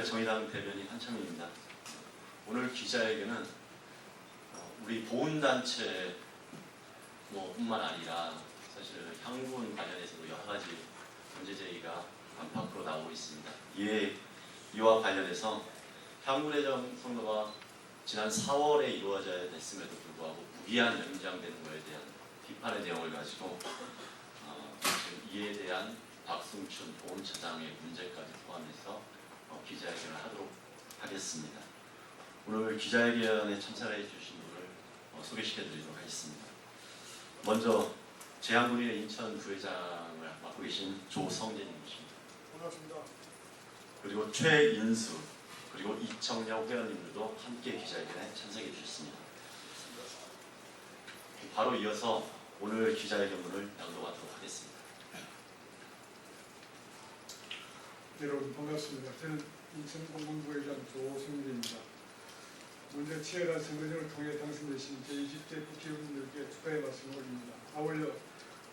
정의당 대변인 한창민입니다. 오늘 기자회견은 우리 보훈단체 뿐만 아니라 사실 향군 관련해서도 여러 가지 문제 제기가 안팎으로 나오고 있습니다. 이와 관련해서 향군회장 선거가 지난 4월에 이루어져야 됐음에도 불구하고 무기한 연장되는 것에 대한 비판의 내용을 가지고 이에 대한 박승춘 보훈처장의 문제까지 포함해서 기자회견을 하도록 하겠습니다. 오늘 기자회견에 참석해 주신 분을 소개시켜 드리도록 하겠습니다. 먼저 제한군인의 인천 부회장을 맡고 계신 조성재님이십니다. 반갑습니다. 그리고 최인수 그리고 이청영 회원님들도 함께 기자회견에 참석해 주셨습니다. 바로 이어서 오늘 기자회견문을 낭독하도록 하겠습니다. 여러분 반갑습니다. 저는 인천공군부회장 조성재입니다. 먼저 치열한 선거전을 통해 당선되신 제20대 국회의원님들께 축하의 말씀을 올립니다. 아울러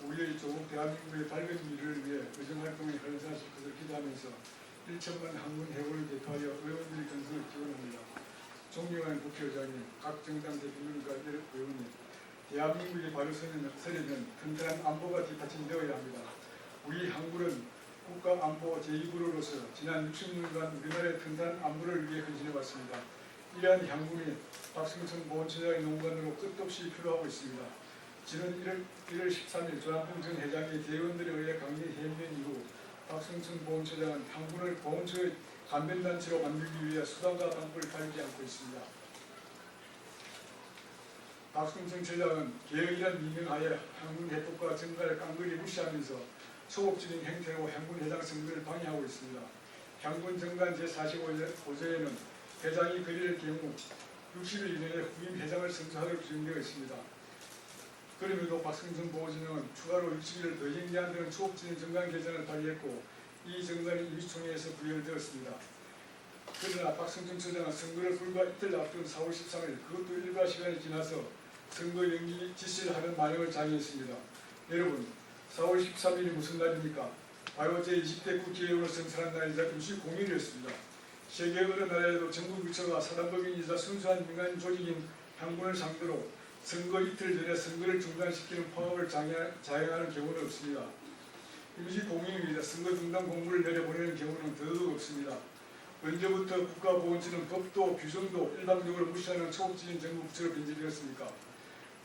우리의 조국 대한민국의 밝은 미래를 위해 의정활동에 헌신하실 것을 기대하면서 1천만 항군 해군을 대표하여 의원들의 건승을 기원합니다. 존경하는 국회의장님, 각 정당 대표님과 의원님, 대한민국이 바로 서려면 튼튼한 안보가 뒷받침되어야 합니다. 우리 항군은 국가안보 제2부로서 지난 60년간 우리나라의 튼튼한 안보를 위해 헌신해왔습니다. 이러한 향군이 박승춘 보훈처장의 농간으로 끝없이 필요하고 있습니다. 지난 1월 13일 조남풍 전 회장이 대의원들에 의해 강제 해임된 이후 박승춘 보훈처장은 향군을 보훈처의 간변단체로 만들기 위해 수단과 방법을 가리지 않고 있습니다. 박승춘 처장은 개혁이란 미명하에 향군 해법과 정가를 깡그리 무시하면서 소극적인 행태로 향군 회장 선거를 방해하고 있습니다. 향군 정관 제45조에는 회장이 그릴 경우 60일 이내에 후임 회장을 선출하도록 규정되어 있습니다. 그럼에도 박승춘 보훈처장은 추가로 60일을 더 연기한다는 소극적인 정관 개정을 발의했고 이 정관이 임시총회에서 부결되었습니다. 그러나 박승춘 처장은 선거를 불과 이틀 앞둔 4월 13일 그것도 일과 시간이 지나서 선거 연기 지시를 하는 만행을 장려했습니다. 여러분, 4월 13일이 무슨 날입니까? 바로 제20대 국회의원을 선출한 날이자 임시 공휴일이었습니다. 세계 어느 나라에도 정부 부처가 사단법인이자 순수한 민간 조직인 향군을 상대로 선거 이틀 전에 선거를 중단시키는 파업을 자행하는 경우는 없습니다. 임시 공휴일이자 선거 중단 공고를 내려보내는 경우는 더더욱 없습니다. 언제부터 국가보훈처는 법도 규정도 일방적으로 무시하는 초급적인 정부 부처로 변질되었습니까?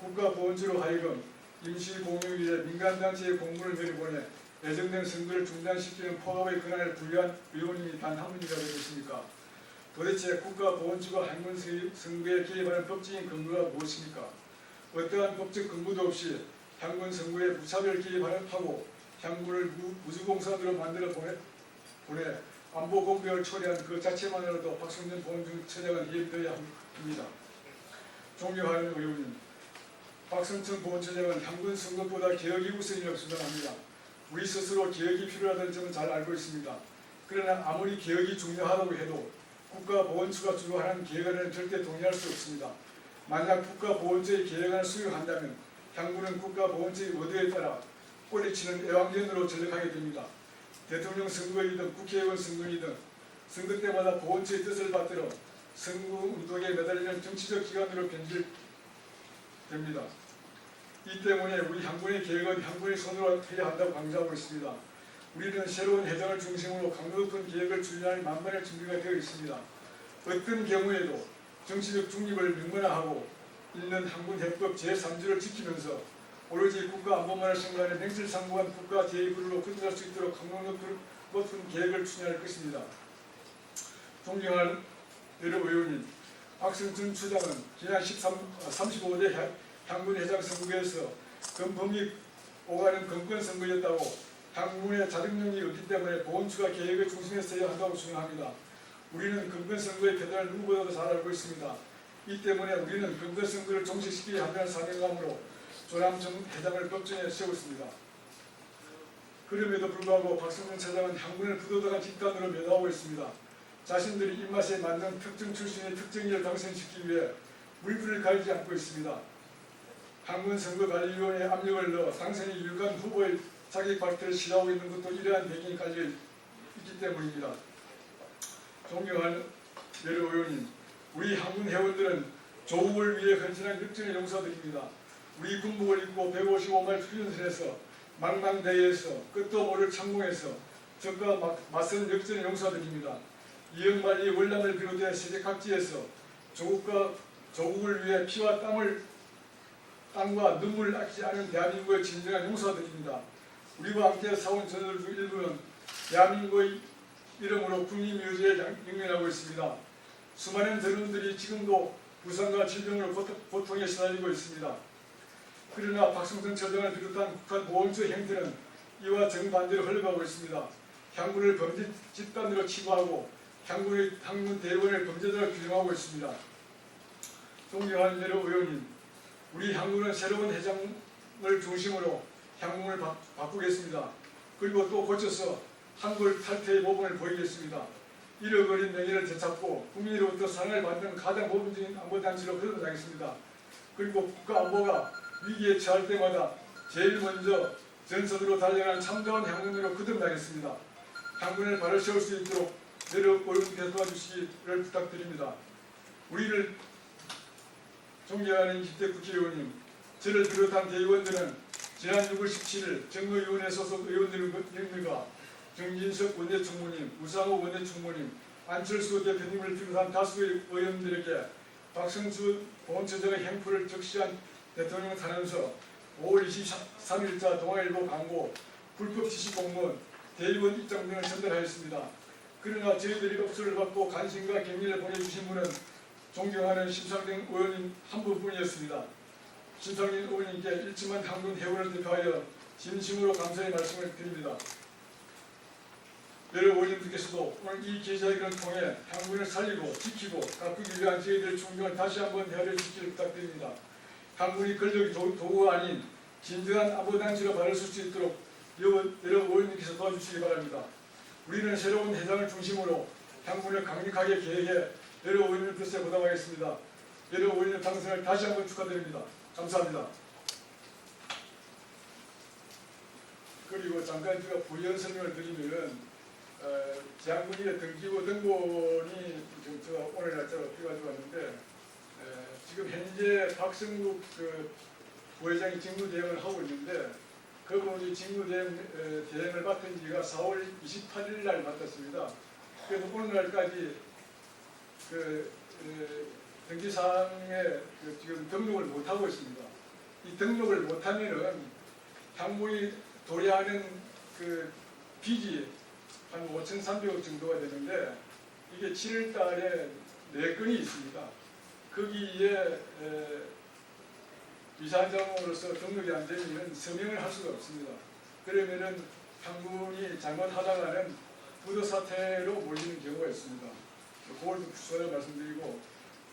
국가보훈처로 하여금 임시공휴일에 민간단체의 공문을 내려보내 예정된 선거를 중단시키는 파업의 권한을 부여한 의원님이 단 한 분이라도 계십니까? 도대체 국가보훈처가 향군 선거에 개입하는 법적인 근거가 무엇입니까? 어떠한 법적 근거도 없이 향군 선거에 무차별 개입하고 향군을 무주공산으로 만들어 보내 안보 공백을 초래한 그 자체만으로도 박승춘 보훈처장은 해임되어야 합니다. 존경하는 의원님, 박승춘 보훈처장은 향군 선거보다 개혁이 우선이라고 주장합니다. 우리 스스로 개혁이 필요하다는 점은 잘 알고 있습니다. 그러나 아무리 개혁이 중요하다고 해도 국가보훈처가 주도하는 개혁안에는 절대 동의할 수 없습니다. 만약 국가보훈처의 개혁안을 수용한다면 향군은 국가보훈처의 의도에 따라 꼬리치는 애왕전으로 전락하게 됩니다. 대통령 선거이든 국회의원 선거이든 선거 때마다 보훈처의 뜻을 받들어 선거운동에 매달리는 정치적 기관으로 변질됩니다. 이 때문에 우리 향군의 개혁은 향군의 손으로 해야 한다고 강조하고 있습니다. 우리는 새로운 회장을 중심으로 강도 높은 개혁을 추진할 만반의 준비가 되어 있습니다. 어떤 경우에도 정치적 중립을 명문화하고 있는 향군 해법 제3조를 지키면서 오로지 국가 안보만을 생각하는 맹실상부한 국가 제2부로 끝날 수 있도록 강도 높은 계획을 추진할 것입니다. 존경하는 여러 의원님, 박승춘 처장은 지난 35대 향군 회장 선거에서 금범이 오가는 건건 선거였다고 향군의 자정력이 없기 때문에 보훈처가 계획의 중심에 서야 한다고 주장합니다. 우리는 건건 선거의 패단을 누구보다도 잘 알고 있습니다. 이 때문에 우리는 건건 선거를 종식시키려 한다는 사명감으로 조남정 회장을 법정에 세웠습니다. 그럼에도 불구하고 박승춘 처장은 향군을 부도덕한 집단으로 매도하고 있습니다. 자신들이 입맛에 맞는 특정 출신의 특정인을 당선시키기 위해 물불을 가리지 않고 있습니다. 향군 선거관리위원회에 압력을 넣어 당선인 유관 후보의 자기 발표를 시도하고 있는 것도 이러한 배경이 깔려 있기 때문입니다. 존경하는 여러 의원님, 우리 항군 회원들은 조국을 위해 헌신한 역전의 용사들입니다. 우리 군복을 입고 155말 훈련선에서 망망대해에서 끝도 모를 창공에서 적과 맞선 역전의 용사들입니다. 이영만리 월남을 비롯해 세계 각지에서 조국을 위해 피와 땀과 눈물을 아끼지 않은 대한민국의 진정한 용사들입니다. 우리와 함께 싸운 전설 중 일부는 대한민국의 이름으로 국민묘지에 영면하고 있습니다. 수많은 전원들이 지금도 부상과 질병으로 고통에 시달리고 있습니다. 그러나 박성준 처장을 비롯한 북한 보훈처 행태는 이와 정반대로 흘러가고 있습니다. 향군을 범죄 집단으로 치부하고 항군 대원을 범죄자로 규정하고 있습니다. 존경하는 여러 의원님, 우리 향군은 새로운 회장을 중심으로 향군을 바꾸겠습니다. 그리고 또 고쳐서 한글 탈퇴의 모범을 보이겠습니다. 잃어버린 명예를 되찾고 국민으로부터 사랑을 받는 가장 모범적인 안보단체로 거듭나겠습니다. 그리고 국가 안보가 위기에 처할 때마다 제일 먼저 전선으로 달려가는 참다운 향군으로 거듭나겠습니다. 향군을 바로 세울 수 있도록 여러 의원께서 도와주시기를 부탁드립니다. 우리를 존경하는 20대 국회의원님, 저를 비롯한 대의원들은 지난 6월 17일 정의위원회 소속 의원들과 정진석 원내총무님, 우상호 원내총무님, 안철수 대표님을 비롯한 다수의 의원들에게 박성수 보훈처장의 행포를 적시한 대통령 탄원서, 5월 23일자 동아일보 광고, 불법 지시공무원, 대의원 입장 등을 전달하였습니다. 그러나 저희들이 업소를 받고 관심과 격려를 보내주신 분은 존경하는 심상정 의원님 한 분뿐이었습니다. 심상정 의원님께 일침한 항군 회원을 대표하여 진심으로 감사의 말씀을 드립니다. 여러 의원님들께서도 오늘 이 기자회견을 통해 향군을 살리고 지키고 가꾸기 위한 저희들의 충정을 다시 한번 헤아려 주시기를 부탁드립니다. 향군이 권력의 도구가 아닌 진정한 안보단체로 발휘할 수 있도록 여러 의원님께서 도와주시기 바랍니다. 우리는 새로운 회장을 중심으로 향군을 강력하게 계획해 여러 의원님 뜻에 보답하겠습니다. 여러 의원님 당선을 다시 한번 축하드립니다. 감사합니다. 그리고 잠깐 제가 부연 설명을 드리면 장군의 등기부 등본이 제가 오늘 날짜로 필요가지고 왔는데 지금 현재 박성국 부회장이 직무대행을 하고 있는데 그분이 직무대행을 맡은 지가 4월 28일 날 맡았습니다. 그래서 오늘날까지 등기사항에 지금 등록을 못하고 있습니다. 이 등록을 못하면은 향군이 도래하는 빚이 한 5,300억 정도가 되는데 이게 7월 달에 4건이 있습니다. 거기에 이사장으로서 등록이 안 되면 서명을 할 수가 없습니다. 그러면은 향군이 잘못하다가는 부도 사태로 몰리는 경우가 있습니다. 그걸 좀 추가로 말씀드리고,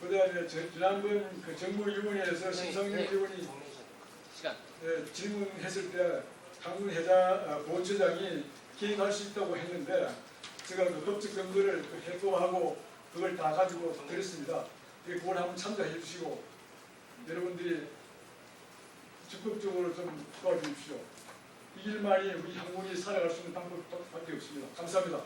그다음에 지난번 정무위원회에서 심상정 의원이 질문했을 때 향군 보훈처장이 개입할 수 있다고 했는데 제가 법적 근거를 해소하고 그걸 다 가지고 드렸습니다. 그걸 한번 참조해 주시고 여러분들이 적극적으로 좀 도와주십시오. 이 길만이 우리 향군이 살아갈 수 있는 방법밖에 없습니다. 감사합니다.